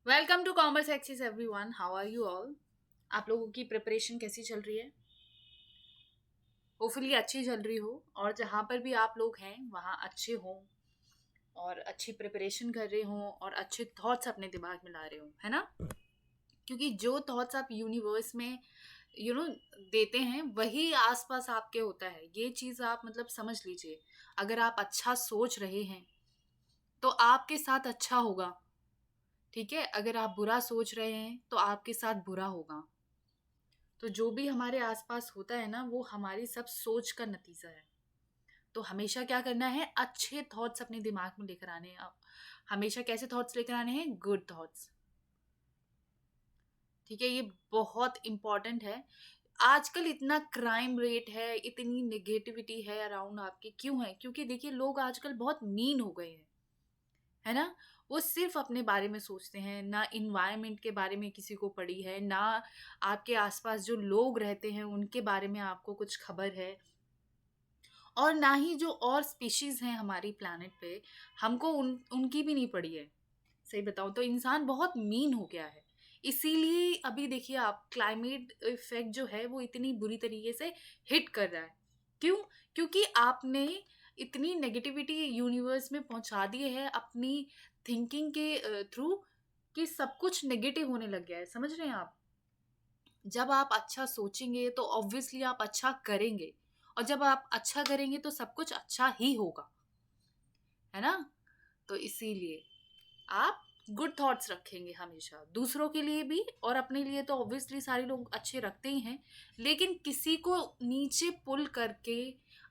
Welcome to Commerce Axis everyone, how are you all. आप लोगों की प्रिपरेशन कैसी चल रही है? होपफुली अच्छी चल रही हो, और जहाँ पर भी आप लोग हैं वहाँ अच्छे हों और अच्छी प्रिपरेशन कर रहे हों और अच्छे थॉट्स अपने दिमाग में ला रहे हो, है ना? क्योंकि जो थॉट्स आप यूनिवर्स में देते हैं वही आसपास आपके होता है। ये चीज़ आप मतलब समझ लीजिए। अगर आप अच्छा सोच रहे हैं तो आपके साथ अच्छा होगा। ठीक है, अगर आप बुरा सोच रहे हैं तो आपके साथ बुरा होगा। तो जो भी हमारे आसपास होता है ना, वो हमारी सब सोच का नतीजा है। तो हमेशा क्या करना है, अच्छे थॉट्स अपने दिमाग में लेकर आने हैं। हमेशा कैसे थॉट्स लेकर आने हैं? Good thoughts. ठीक है, ये बहुत इंपॉर्टेंट है। आजकल इतना क्राइम रेट है, इतनी नेगेटिविटी है अराउंड आपके, क्यों है? क्योंकि देखिए, लोग आजकल बहुत मीन हो गए हैं, है ना? वो सिर्फ अपने बारे में सोचते हैं, ना इन्वायरमेंट के बारे में किसी को पड़ी है, ना आपके आसपास जो लोग रहते हैं उनके बारे में आपको कुछ खबर है, और ना ही जो और स्पीशीज हैं हमारी प्लानट पे, हमको उनकी भी नहीं पड़ी है। सही बताऊं तो इंसान बहुत मीन हो गया है। इसीलिए अभी देखिए आप, क्लाइमेट इफेक्ट जो है वो इतनी बुरी तरीके से हिट कर रहा है। क्यों? क्योंकि आपने इतनी नेगेटिविटी यूनिवर्स में पहुंचा दी है अपनी थिंकिंग के थ्रू, कि सब कुछ नेगेटिव होने लग गया है। समझ रहे हैं आप? जब आप अच्छा सोचेंगे तो ऑब्वियसली आप अच्छा करेंगे, और जब आप अच्छा करेंगे तो सब कुछ अच्छा ही होगा, है ना? तो इसीलिए आप गुड थॉट्स रखेंगे हमेशा, दूसरों के लिए भी और अपने लिए तो ऑब्वियसली सारे लोग अच्छे रखते ही हैं। लेकिन किसी को नीचे पुल करके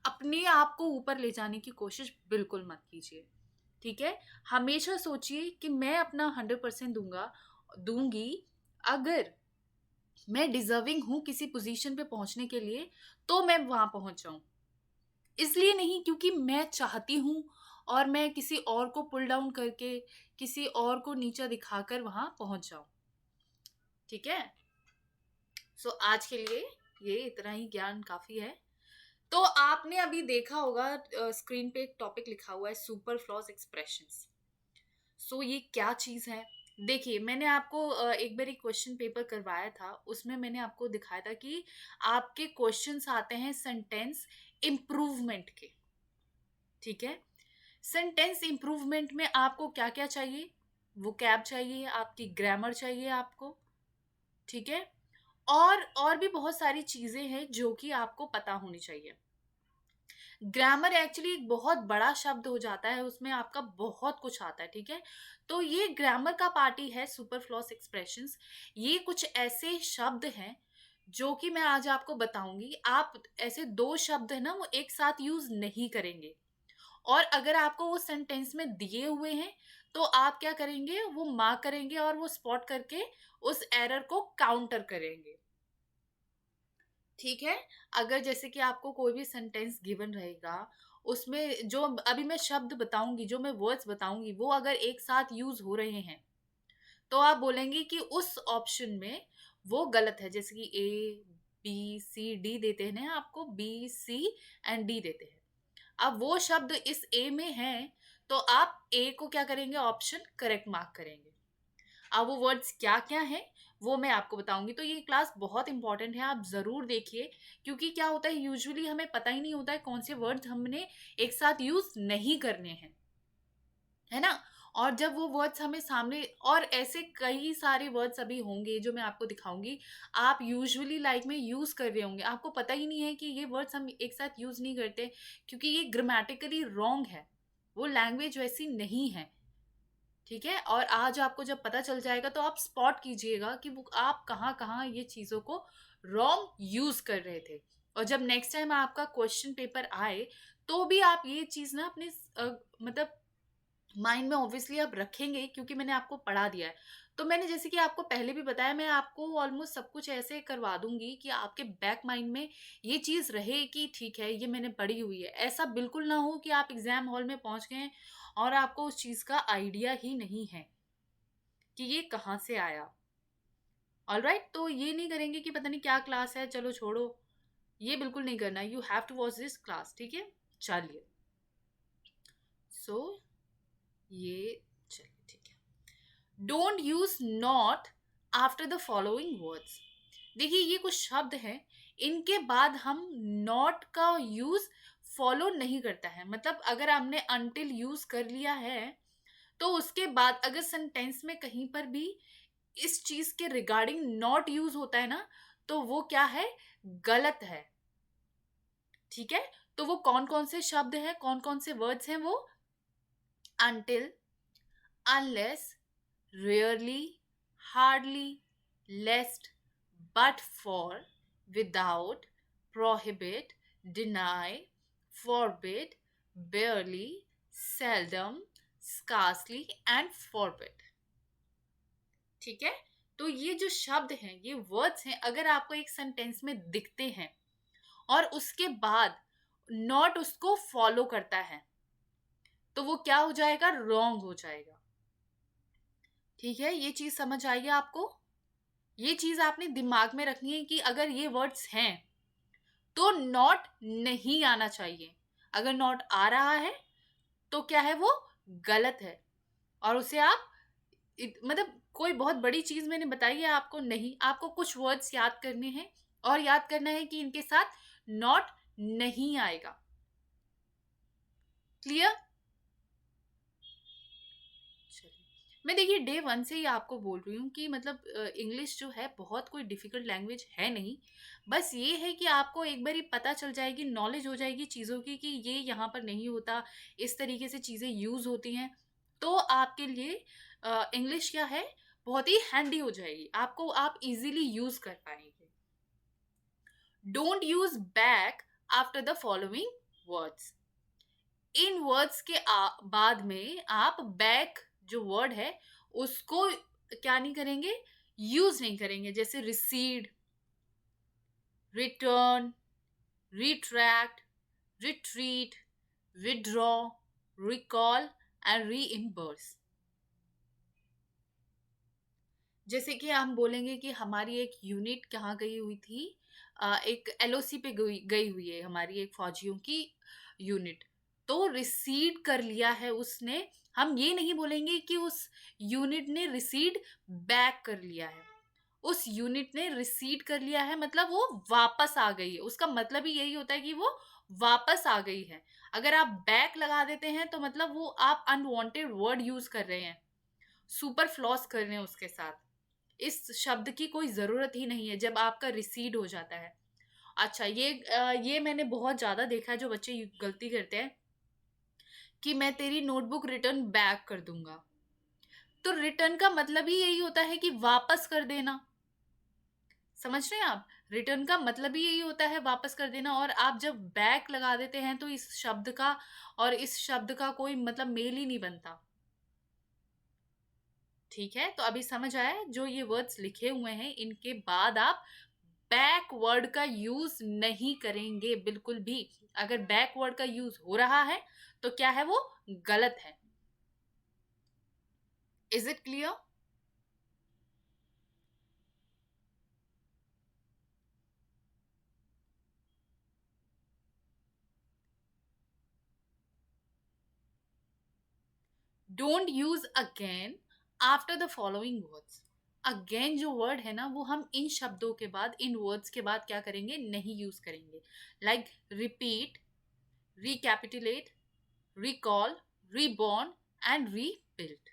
अपने आप को ऊपर ले जाने की कोशिश बिल्कुल मत कीजिए। ठीक है, हमेशा सोचिए कि मैं अपना 100% दूंगा, दूंगी। अगर मैं डिजर्विंग हूं किसी पोजीशन पे पहुंचने के लिए, तो मैं वहां पहुंच जाऊं। इसलिए नहीं क्योंकि मैं चाहती हूं और मैं किसी और को पुल डाउन करके, किसी और को नीचा दिखाकर वहां पहुंच जाऊं। ठीक है, सो आज के लिए ये इतना ही ज्ञान काफी है। तो आपने अभी देखा होगा, स्क्रीन पे एक टॉपिक लिखा हुआ है, सुपर फ्लॉज एक्सप्रेशंस। सो ये क्या चीज है? देखिए, मैंने आपको एक बार क्वेश्चन पेपर करवाया था, उसमें मैंने आपको दिखाया था कि आपके क्वेश्चंस आते हैं सेंटेंस इम्प्रूवमेंट के। ठीक है, सेंटेंस इम्प्रूवमेंट में आपको क्या क्या चाहिए? वोकैब चाहिए, आपकी ग्रामर चाहिए आपको। ठीक है, और भी बहुत सारी चीजें हैं जो कि आपको पता होनी चाहिए। ग्रामर एक्चुअली एक बहुत बड़ा शब्द हो जाता है, उसमें आपका बहुत कुछ आता है। ठीक है, तो ये ग्रामर का पार्ट ही है सुपरफ्लॉस एक्सप्रेशंस। ये कुछ ऐसे शब्द हैं जो कि मैं आज आपको बताऊंगी। आप ऐसे दो शब्द है ना, वो एक साथ यूज नहीं करेंगे। और अगर आपको वो सेंटेंस में दिए हुए हैं तो आप क्या करेंगे, वो मार्क करेंगे और वो स्पॉट करके उस एरर को काउंटर करेंगे। ठीक है, अगर जैसे कि आपको कोई भी सेंटेंस गिवन रहेगा, उसमें जो अभी मैं शब्द बताऊंगी, जो मैं वर्ड्स बताऊंगी, वो अगर एक साथ यूज हो रहे हैं तो आप बोलेंगे कि उस ऑप्शन में वो गलत है। जैसे कि ए बी सी डी देते हैं ना, आपको बी सी एंड डी देते हैं। अब वो शब्द इस ए में है, तो आप ए को क्या करेंगे, ऑप्शन करेक्ट मार्क करेंगे। अब वो वर्ड्स क्या क्या हैं वो मैं आपको बताऊंगी। तो ये क्लास बहुत इंपॉर्टेंट है, आप जरूर देखिए। क्योंकि क्या होता है, यूजुअली हमें पता ही नहीं होता है कौन से वर्ड्स हमने एक साथ यूज नहीं करने हैं, है ना? और जब वो वर्ड्स हमें सामने, और ऐसे कई सारे वर्ड्स अभी होंगे जो मैं आपको दिखाऊंगी, आप यूजुअली लाइफ में यूज कर रहे होंगे, आपको पता ही नहीं है कि ये वर्ड्स हम एक साथ यूज नहीं करते, क्योंकि ये ग्रामेटिकली रॉन्ग है, वो लैंग्वेज वैसी नहीं है। ठीक है, और आज आपको जब पता चल जाएगा तो आप स्पॉट कीजिएगा कि वो आप कहाँ कहाँ ये चीजों को रॉन्ग यूज कर रहे थे। और जब नेक्स्ट टाइम आपका क्वेश्चन पेपर आए तो भी आप ये चीज ना अपने मतलब माइंड में ऑब्वियसली आप रखेंगे, क्योंकि मैंने आपको पढ़ा दिया है। तो मैंने जैसे कि आपको पहले भी बताया, मैं आपको ऑलमोस्ट सब कुछ ऐसे करवा दूंगी कि आपके बैक माइंड में ये चीज रहे कि ठीक है, ये मैंने पढ़ी हुई है। ऐसा बिल्कुल ना हो कि आप एग्जाम हॉल में पहुंच गए और आपको उस चीज का आइडिया ही नहीं है कि ये कहाँ से आया। ऑलराइट, तो ये नहीं करेंगे कि पता नहीं क्या क्लास है, चलो छोड़ो। ये बिल्कुल नहीं करना, you have to watch this class. ठीक है, चलिए। सो ये, चलिए ठीक है। Don't use not after the following words. देखिए ये कुछ शब्द हैं, इनके बाद हम नॉट का यूज फॉलो नहीं करता है। मतलब अगर हमने अनटिल यूज कर लिया है तो उसके बाद अगर सेंटेंस में कहीं पर भी इस चीज के रिगार्डिंग नॉट यूज होता है ना, तो वो क्या है, गलत है। ठीक है, तो वो कौन कौन से शब्द हैं, कौन कौन से वर्ड्स हैं वो, until, unless, rarely, hardly, lest, but for, without, prohibit, deny, forbid, barely, seldom, scarcely and forbid। ठीक है, तो ये जो शब्द हैं, ये वर्ड्स हैं, अगर आपको एक सेंटेंस में दिखते हैं और उसके बाद नॉट उसको फॉलो करता है तो वो क्या हो जाएगा, रॉन्ग हो जाएगा। ठीक है, ये चीज समझ आई है आपको? ये चीज आपने दिमाग में रखनी है कि अगर ये वर्ड्स हैं तो नॉट नहीं आना चाहिए। अगर नॉट आ रहा है तो क्या है, वो गलत है। और उसे आप मतलब कोई बहुत बड़ी चीज मैंने बताई है आपको नहीं, आपको कुछ वर्ड्स याद करने हैं और याद करना है कि इनके साथ नॉट नहीं आएगा। क्लियर? मैं देखिए डे वन से ही आपको बोल रही हूँ कि मतलब इंग्लिश जो है बहुत कोई डिफिकल्ट लैंग्वेज है नहीं। बस ये है कि आपको एक बार ही पता चल जाएगी, नॉलेज हो जाएगी चीज़ों की कि ये यहाँ पर नहीं होता, इस तरीके से चीज़ें यूज़ होती हैं। तो आपके लिए इंग्लिश क्या है, बहुत ही हैंडी हो जाएगी आपको, आप इजीली यूज़ कर पाएंगे। Don't use back after the following words. In words के बाद में आप बैक जो वर्ड है उसको क्या नहीं करेंगे, यूज नहीं करेंगे। जैसे recede, return, retract, retreat, withdraw, recall and reimburse. जैसे कि हम बोलेंगे कि हमारी एक यूनिट कहाँ गई हुई थी, एक एलओसी पे गई गई हुई है हमारी एक फौजियों की यूनिट, तो रिसीड कर लिया है उसने। हम ये नहीं बोलेंगे कि उस यूनिट ने रिसीड बैक कर लिया है। उस यूनिट ने रिसीड कर लिया है मतलब वो वापस आ गई है, उसका मतलब ही यही होता है कि वो वापस आ गई है। अगर आप बैक लगा देते हैं तो मतलब वो आप अनवांटेड वर्ड यूज कर रहे हैं, सुपर फ्लॉस कर रहे हैं उसके साथ। इस शब्द की कोई जरूरत ही नहीं है जब आपका रिसीड हो जाता है। अच्छा, ये मैंने बहुत ज्यादा देखा है जो बच्चे गलती करते हैं कि मैं तेरी नोटबुक रिटर्न बैक कर दूंगा। तो रिटर्न का मतलब ही यही होता है कि वापस कर देना। समझ रहे हैं आप? रिटर्न का मतलब ही यही होता है वापस कर देना, और आप जब बैक लगा देते हैं तो इस शब्द का और इस शब्द का कोई मतलब मेल ही नहीं बनता। ठीक है, तो अभी समझ आया, जो ये वर्ड्स लिखे हुए हैं इनके बाद आप बैकवर्ड का यूज नहीं करेंगे बिल्कुल भी। अगर बैकवर्ड का यूज हो रहा है तो क्या है, वो गलत है। Is it clear? Don't use again after the following words. Again जो वर्ड है ना वो हम इन शब्दों के बाद, इन वर्ड्स के बाद क्या करेंगे, नहीं यूज करेंगे। Like repeat, recapitulate, recall, reborn and rebuild.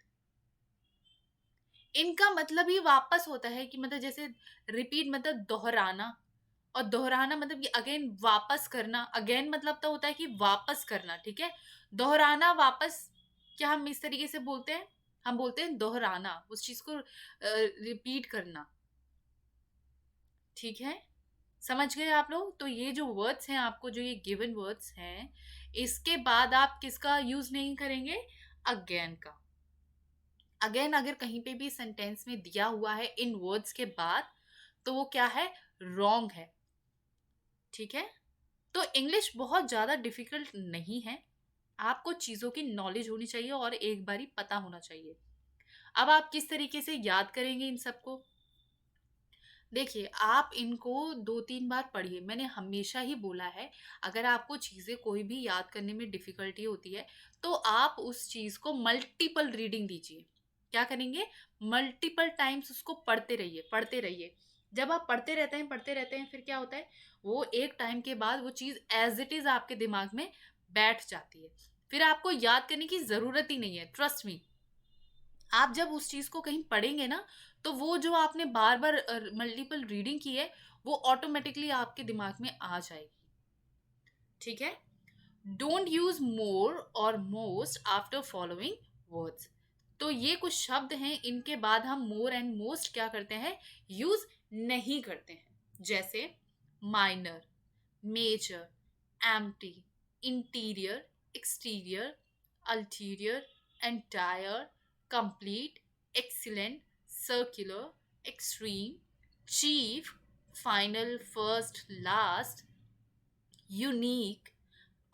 इनका मतलब ही वापस होता है कि मतलब जैसे रिपीट मतलब दोहराना, और दोहराना मतलब कि अगेन वापस करना। अगेन मतलब तो होता है कि वापस करना, ठीक है। दोहराना वापस, क्या हम इस तरीके से बोलते हैं, हम बोलते हैं दोहराना, उस चीज को रिपीट करना। ठीक है, समझ गए आप लोग? तो ये जो वर्ड्स हैं आपको, जो ये गिवन वर्ड्स हैं, इसके बाद आप किसका यूज नहीं करेंगे, अगेन का। अगेन अगर कहीं पे भी सेंटेंस में दिया हुआ है इन वर्ड्स के बाद तो वो क्या है, रॉन्ग है। ठीक है, तो इंग्लिश बहुत ज़्यादा डिफिकल्ट नहीं है, आपको चीज़ों की नॉलेज होनी चाहिए और एक बारी पता होना चाहिए। अब आप किस तरीके से याद करेंगे इन सबको, देखिए आप इनको 2-3 बार पढ़िए। मैंने हमेशा ही बोला है, अगर आपको चीज़ें कोई भी याद करने में डिफ़िकल्टी होती है तो आप उस चीज़ को मल्टीपल रीडिंग दीजिए। क्या करेंगे, मल्टीपल टाइम्स उसको पढ़ते रहिए पढ़ते रहिए। जब आप पढ़ते रहते हैं फिर क्या होता है, वो एक टाइम के बाद वो चीज एज इट इज आपके दिमाग में बैठ जाती है, फिर आपको याद करने की जरूरत ही नहीं है। ट्रस्ट मी, आप जब उस चीज को कहीं पढ़ेंगे ना, तो वो जो आपने बार बार मल्टीपल रीडिंग की है, वो ऑटोमेटिकली आपके दिमाग में आ जाएगी। ठीक है। डोंट यूज मोर और मोस्ट आफ्टर फॉलोइंग वर्ड्स। तो ये कुछ शब्द हैं, इनके बाद हम मोर एंड मोस्ट क्या करते हैं, यूज नहीं करते हैं। जैसे minor, major, empty, interior, exterior, ulterior, entire, complete, excellent, circular, extreme, chief, final, first, last, unique,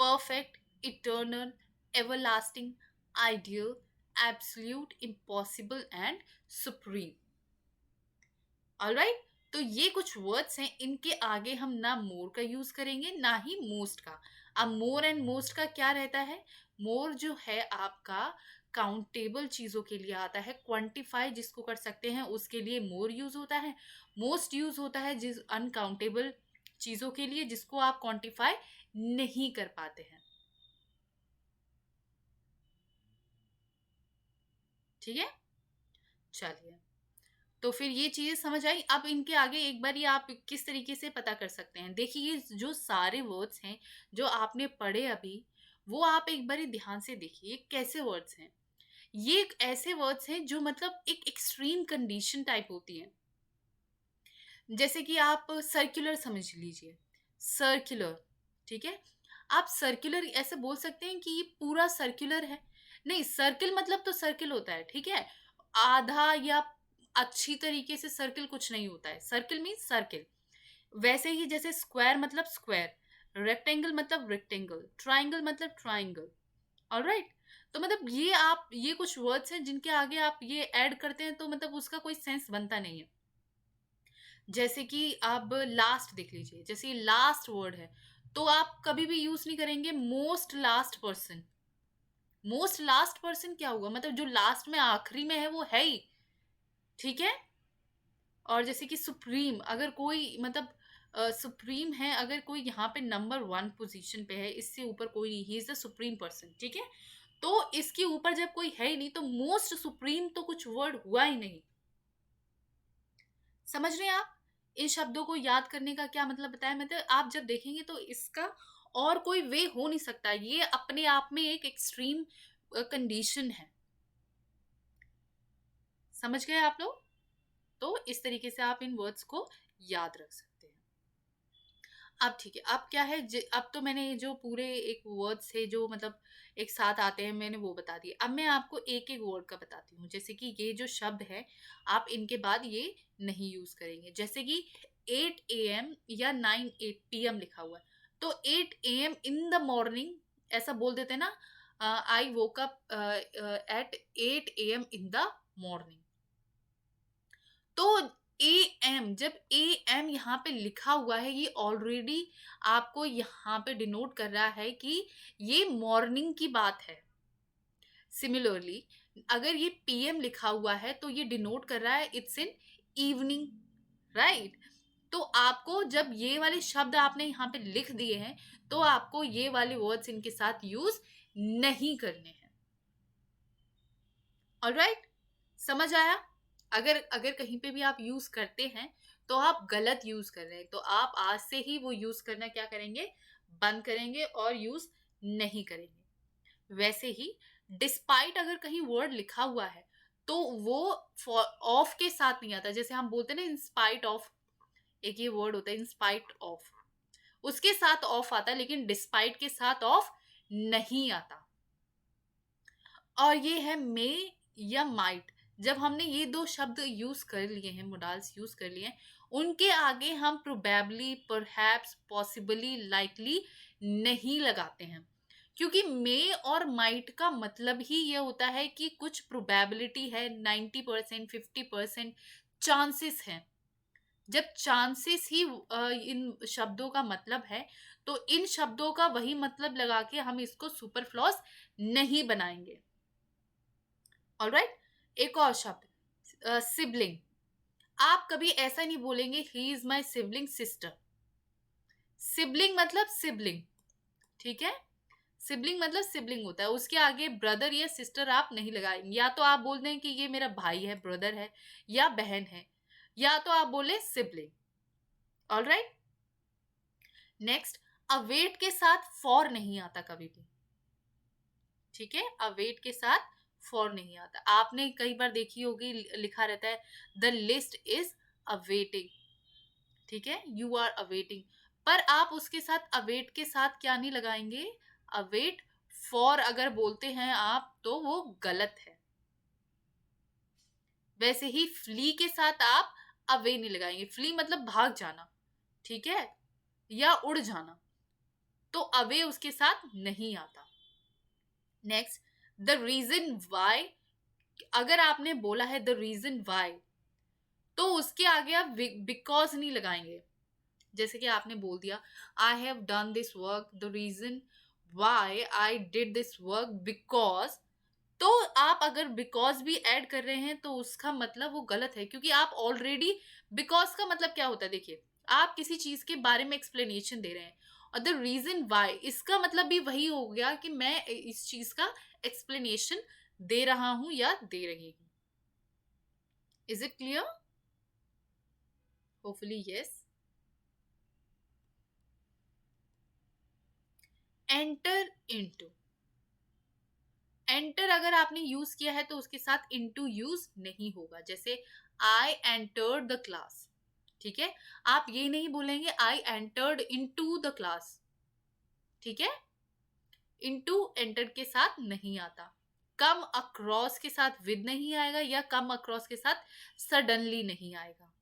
perfect, eternal, everlasting, ideal, absolute, impossible and supreme. Alright, तो ये कुछ वर्ड्स हैं, इनके आगे हम ना मोर का यूज करेंगे ना ही मोस्ट का। अब मोर एंड मोस्ट का क्या रहता है, मोर जो है आपका काउंटेबल चीजों के लिए आता है, क्वांटिफाई जिसको कर सकते हैं उसके लिए मोर यूज होता है। मोस्ट यूज होता है जिस अनकाउंटेबल चीजों के लिए जिसको आप क्वांटिफाई नहीं कर पाते हैं। ठीक है, चलिए, तो फिर ये चीजें समझ आई। अब इनके आगे एक बार ये आप किस तरीके से पता कर सकते हैं, देखिए ये जो सारे वर्ड्स हैं जो आपने पढ़े अभी, वो आप एक बार ध्यान से देखिए कैसे वर्ड्स हैं। ये एक ऐसे वर्ड्स हैं जो मतलब एक एक्सट्रीम कंडीशन टाइप होती है। जैसे कि आप सर्कुलर समझ लीजिए, सर्कुलर, ठीक है। आप सर्कुलर ऐसे बोल सकते हैं कि ये पूरा सर्कुलर है, नहीं, सर्किल मतलब तो सर्किल होता है, ठीक है। आधा या अच्छी तरीके से सर्किल कुछ नहीं होता है, सर्किल मीन्स सर्किल। वैसे ही जैसे स्क्वायर मतलब स्क्वायर, रेक्टेंगल मतलब रेक्टेंगल, ट्राइंगल मतलब ट्राइंगल। ऑलराइट, तो मतलब ये आप, ये कुछ वर्ड्स हैं जिनके आगे आप ये ऐड करते हैं तो मतलब उसका कोई सेंस बनता नहीं है। जैसे कि आप लास्ट देख लीजिए, जैसे लास्ट वर्ड है, तो आप कभी भी यूज नहीं करेंगे most last person. Most last person क्या होगा, मतलब जो लास्ट में आखिरी में है वो है ही, ठीक है। और जैसे कि सुप्रीम, अगर कोई मतलब सुप्रीम है, अगर कोई यहाँ पे नंबर 1 पोजीशन पे है, इससे ऊपर कोई नहीं, he is the supreme person, ठीक है। तो इसके ऊपर जब कोई है ही नहीं तो मोस्ट सुप्रीम तो कुछ वर्ड हुआ ही नहीं। समझ रहे हैं आप इन शब्दों को याद करने का क्या मतलब बताया, मतलब आप जब देखेंगे तो इसका और कोई वे हो नहीं सकता, ये अपने आप में एक एक्सट्रीम कंडीशन है। समझ गए आप लोग, तो इस तरीके से आप इन वर्ड्स को याद रख सकते हैं। अब ठीक है, अब क्या है, अब तो मैंने जो पूरे एक वर्ड्स थे जो मतलब एक साथ आते हैं मैंने वो बता दिए। अब मैं आपको एक एक वर्ड का बताती हूँ, जैसे कि ये जो शब्द है आप इनके बाद ये नहीं यूज करेंगे। जैसे कि 8 AM या 8 PM लिखा हुआ है, तो 8 AM इन द मॉर्निंग ऐसा बोल देते हैं ना, I woke up at 8 AM in the morning. तो ए एम, जब ए एम यहाँ पे लिखा हुआ है, ये ऑलरेडी आपको यहाँ पे डिनोट कर रहा है कि ये मॉर्निंग की बात है। सिमिलरली अगर ये पीएम लिखा हुआ है तो ये डिनोट कर रहा है इट्स इन इवनिंग, राइट। तो आपको जब ये वाले शब्द आपने यहाँ पे लिख दिए हैं तो आपको ये वाले वर्ड्स इनके साथ यूज नहीं करने हैं। ऑलराइट, समझ आया। अगर अगर कहीं पे भी आप यूज करते हैं तो आप गलत यूज कर रहे हैं, तो आप आज से ही वो यूज करना क्या करेंगे, बंद करेंगे और यूज नहीं करेंगे। वैसे ही डिस्पाइट अगर कहीं वर्ड लिखा हुआ है तो वो ऑफ के साथ नहीं आता, जैसे हम बोलते हैं ना इंस्पाइट ऑफ, एक ये वर्ड होता है इंस्पाइट ऑफ, उसके साथ ऑफ आता है लेकिन डिस्पाइट के साथ ऑफ नहीं आता। और ये है मे या माइट, जब हमने ये दो शब्द यूज कर लिए हैं, मोडाल्स यूज कर लिए हैं, उनके आगे हम प्रोबेबली, परहैप्स, पॉसिबली, लाइकली नहीं लगाते हैं, क्योंकि मे और माइट का मतलब ही ये होता है कि कुछ प्रोबेबिलिटी है, 90%, 50% चांसेस हैं। जब चांसेस ही इन शब्दों का मतलब है तो इन शब्दों का वही मतलब लगा के हम इसको सुपरफ्लॉस नहीं बनाएंगे। ऑलराइट, एक और शब्द सिबलिंग। आप कभी ऐसा नहीं बोलेंगे he is my sibling sister. Sibling मतलब सिबलिंग, ठीक है। सिबलिंग मतलब सिबलिंग होता है, उसके आगे ब्रदर या सिस्टर आप नहीं लगाएंगे। या तो आप बोल दें कि ये मेरा भाई है, ब्रदर है या बहन है, या तो आप बोले sibling. All right. Next, await के साथ फॉर नहीं आता कभी भी, ठीक है। अवेट के साथ फॉर नहीं आता। आपने कई बार देखी होगी लिखा रहता है द लिस्ट इज अवेटिंग, ठीक है, यू आर अवेटिंग। पर आप उसके साथ अवेट के साथ क्या नहीं लगाएंगे, अवेट फॉर अगर बोलते हैं आप तो वो गलत है। वैसे ही फ्ली के साथ आप अवे नहीं लगाएंगे। फ्ली मतलब भाग जाना, ठीक है, या उड़ जाना, तो अवे उसके साथ नहीं आता। Next, the reason why. अगर आपने बोला है द रीजन वाई, तो उसके आगे आप बिकॉज नहीं लगाएंगे। जैसे कि आपने बोल दिया I have done this work, the reason why I did this work because, तो आप अगर बिकॉज भी ऐड कर रहे हैं तो उसका मतलब वो गलत है, क्योंकि आप ऑलरेडी, बिकॉज का मतलब क्या होता है, देखिए आप किसी चीज के बारे में एक्सप्लेनेशन दे रहे हैं, और द रीजन वाई इसका मतलब भी वही हो गया कि मैं इस चीज का एक्सप्लेनेशन दे रहा हूं या दे रही हूं। Is it clear? Hopefully yes. Enter into. Enter अगर आपने यूज किया है तो उसके साथ इनटू यूज नहीं होगा। जैसे आई एंटर्ड द क्लास, ठीक है, आप ये नहीं बोलेंगे I entered into the class, ठीक है। इनटू एंटर के साथ नहीं आता। कम अक्रॉस के साथ विद नहीं आएगा, या कम अक्रॉस के साथ सडनली नहीं आएगा,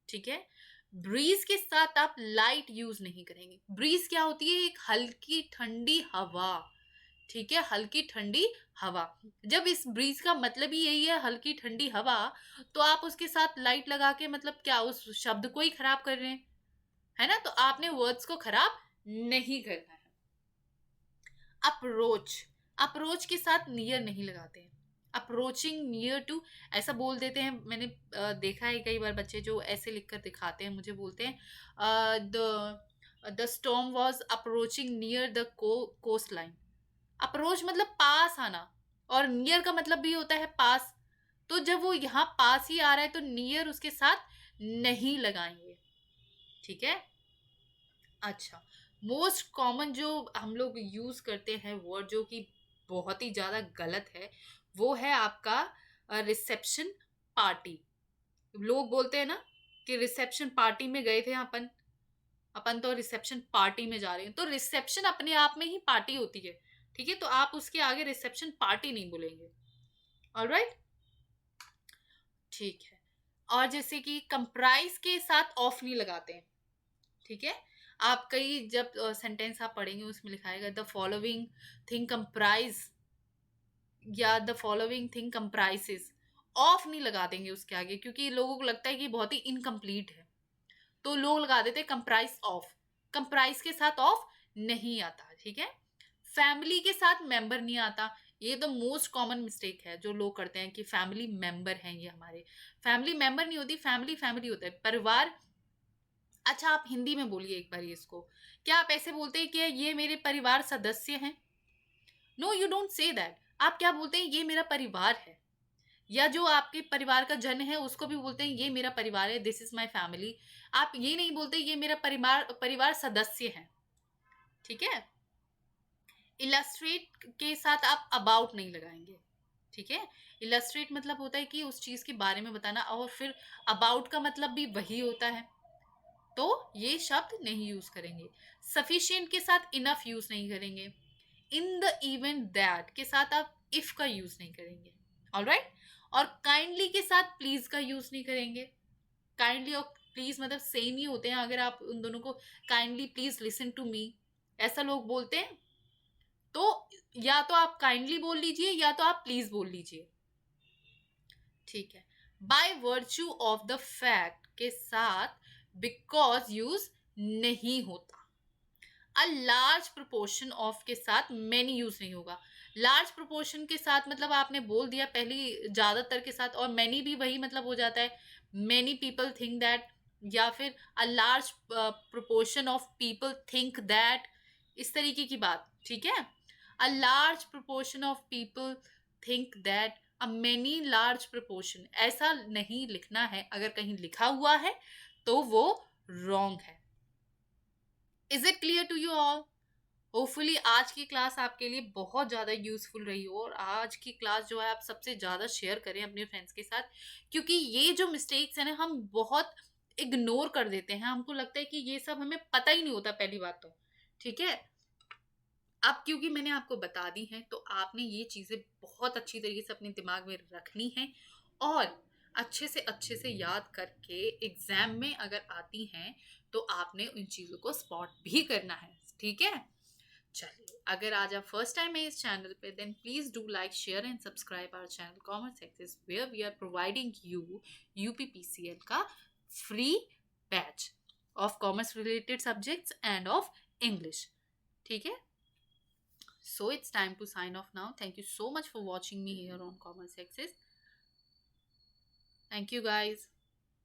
ठीक है। ब्रीज के साथ आप लाइट यूज नहीं करेंगे। ब्रीज क्या होती है, एक हल्की ठंडी हवा, ठीक है, हल्की ठंडी हवा। जब इस ब्रीज का मतलब ही यही है हल्की ठंडी हवा, तो आप उसके साथ लाइट लगा के मतलब क्या उस शब्द को ही खराब कर रहे हैं, है ना। तो आपने वर्ड्स को खराब नहीं करना है। अप्रोच, अप्रोच के साथ नियर नहीं लगाते हैं। अप्रोचिंग नियर टू ऐसा बोल देते हैं। मैंने देखा है कई बार बच्चे जो ऐसे लिखकर दिखाते हैं, मुझे बोलते हैं the storm was approaching near the coast line. Approach मतलब पास आना, और नियर का मतलब भी होता है पास। तो जब वो यहाँ पास ही आ रहा है तो नियर उसके साथ नहीं लगाएंगे, ठीक है। अच्छा, मोस्ट कॉमन जो हम लोग यूज करते हैं वर्ड जो कि बहुत ही ज्यादा गलत है, वो है आपका रिसेप्शन पार्टी। लोग बोलते हैं ना कि रिसेप्शन पार्टी में गए थे अपन, अपन तो रिसेप्शन पार्टी में जा रहे हैं। तो रिसेप्शन अपने आप में ही पार्टी होती है, ठीक है। तो आप उसके आगे रिसेप्शन पार्टी नहीं बोलेंगे। ऑलराइट, ठीक है। और जैसे कि कंप्राइज के साथ ऑफ नहीं लगाते हैं, ठीक है। आप कई जब सेंटेंस आप पढ़ेंगे उसमें लिखाएगा द फॉलोइंग थिंग कंप्राइज, या the following thing comprises, of नहीं लगा देंगे उसके आगे, क्योंकि लोगों को लगता है कि बहुत ही इनकम्प्लीट है, तो लोग लगा देते हैं कंप्राइज ऑफ। कंप्राइज के साथ ऑफ नहीं आता, ठीक है। फैमिली के साथ मेंबर नहीं आता। ये तो मोस्ट कॉमन मिस्टेक है जो लोग करते हैं कि फैमिली मेंबर हैं ये हमारे। फैमिली मेंबर नहीं होती, फैमिली फैमिली होता है, परिवार। अच्छा, आप हिंदी में बोलिए एक बार इसको। क्या आप ऐसे बोलते हैं कि ये मेरे परिवार सदस्य हैं? No, you don't say that. आप क्या बोलते हैं, ये मेरा परिवार है। या जो आपके परिवार का जन है उसको भी बोलते हैं ये मेरा परिवार है, दिस इज माई फैमिली। आप ये नहीं बोलते ये मेरा परिवार परिवार सदस्य है, ठीक है। इलस्ट्रेट के साथ आप अबाउट नहीं लगाएंगे, ठीक है। इलस्ट्रेट मतलब होता है कि उस चीज के बारे में बताना, और फिर अबाउट का मतलब भी वही होता है, तो ये शब्द नहीं यूज करेंगे। सफिशिएंट के साथ इनफ यूज नहीं करेंगे। इन द इवेंट दैट के साथ आप इफ का यूज नहीं करेंगे। ऑलराइट। और काइंडली के साथ प्लीज का यूज नहीं करेंगे। काइंडली और प्लीज मतलब सेम ही होते हैं। अगर आप उन दोनों को kindly please listen to me ऐसा लोग बोलते हैं, तो या तो आप काइंडली बोल लीजिए या तो आप प्लीज बोल लीजिए, ठीक है। By virtue of the fact के साथ बिकॉज यूज नहीं होता। अ लार्ज प्रोपोर्शन ऑफ के साथ मैनी यूज नहीं होगा। लार्ज प्रोपोर्शन के साथ मतलब आपने बोल दिया पहली ज्यादातर के साथ, और मैनी भी वही मतलब हो जाता है, मैनी पीपल थिंक दैट, या फिर a large proportion of people think that, इस तरीके की बात, ठीक है। A large proportion of people think that, a many large proportion, ऐसा नहीं लिखना है, अगर कहीं लिखा हुआ है तो वो रॉन्ग है। Is it clear to you all? Hopefully आज की क्लास आपके लिए बहुत ज़्यादा यूजफुल रही हो, और आज की क्लास जो है आप सबसे ज़्यादा शेयर करें अपने फ्रेंड्स के साथ, क्योंकि ये जो मिस्टेक्स है ना हम बहुत इग्नोर कर देते हैं, हमको लगता है कि ये सब हमें पता ही नहीं होता पहली बात तो, ठीक है। अब क्योंकि मैंने आपको बता दी है तो आपने ये चीज़ें बहुत अच्छी तरीके से अपने दिमाग में रखनी है, और अच्छे से याद करके एग्जाम में अगर आती हैं तो आपने उन चीज़ों को स्पॉट भी करना है, ठीक है। चलिए, अगर आज आप फर्स्ट टाइम है इस चैनल पे, then please do like share and subscribe our channel commerce access, where we are providing you UPPCL का free batch of commerce related subjects and of English, ठीक है। So it's time to sign off now. Thank you so much for watching me here on Commerce Access. Thank you guys.